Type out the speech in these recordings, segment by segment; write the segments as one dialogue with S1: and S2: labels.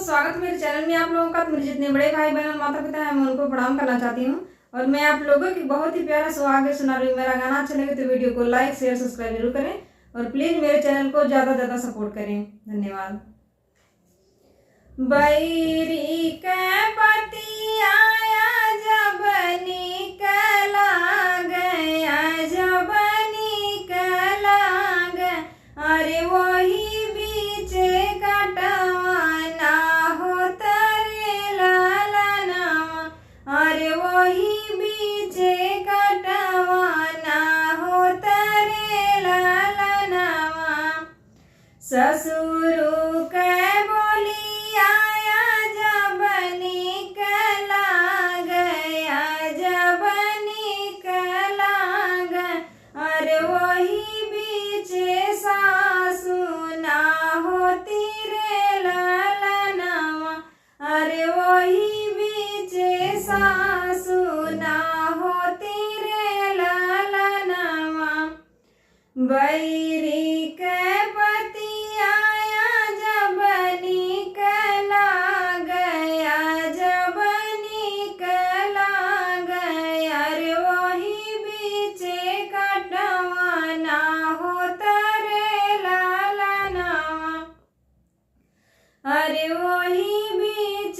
S1: स्वागत है मेरे चैनल में आप लोगों का। तो मेरे जितने बड़े भाई बहन माता पिता हैं मैं उनको प्रणाम करना चाहती हूँ और मैं आप लोगों की बहुत ही प्यारा सुहाग सुना रही हूँ। मेरा गाना अच्छा लगे तो वीडियो को लाइक शेयर सब्सक्राइब जरूर करें और प्लीज़ मेरे चैनल को ज़्यादा से ज़्यादा सपोर्ट करें। धन्यवाद। बैरी के पति आया जब निकला गया, जब निकला गया, अरे वही बीच कटवाना हो तरे लालना, अरे वही बीच कटवाना हो तरे लालना। ससुर के बोली आया जब निकला गया, जब निकला गया, अरे वही बीच सासु ना होती रे लालनावा, अरे वही बीच सासु ना होती रे लालनावा। बैरी के पति आया जब निकला गया, जब निकला गया, अरे वही बीच कटवाना हो तरे लालनावा, अरे वही बीच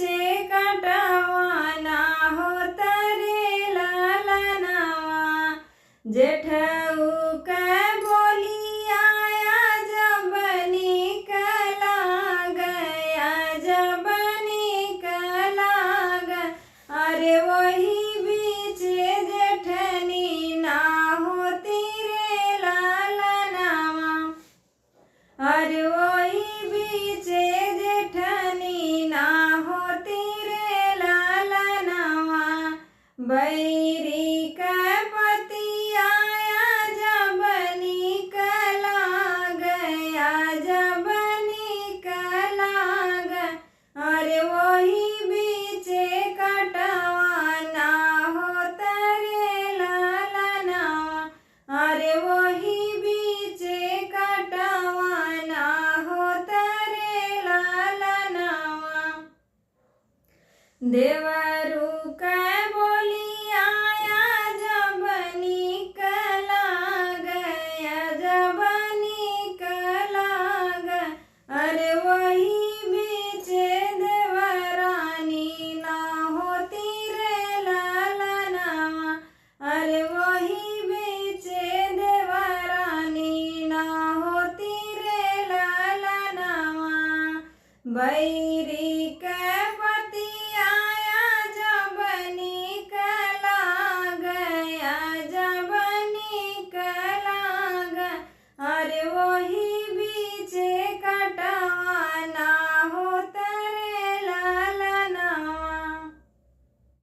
S1: कटवाना हो तरे लालनावा। जेठऊ के बोली आया जब निकला गया, जब निकला गया, अरे वही बीच जेठनी ना होती रे लालनावा, अरे वही बीच जेठनी ना होती रे लालनावा। बैरी के पति आया जब निकला गया, जब निकला गया, अरे वही बीच कटवाना हो तरे लालनावा, अरे वही बीच कटवाना हो तरे लालनावा। देवरू के बोली आया जब निकला गया, जब निकला गया, अरे वही बीच देवरानी ना होती रे लालनावा, अरे वही बीच देवरानी ना होती रे लालनावा। बैरी के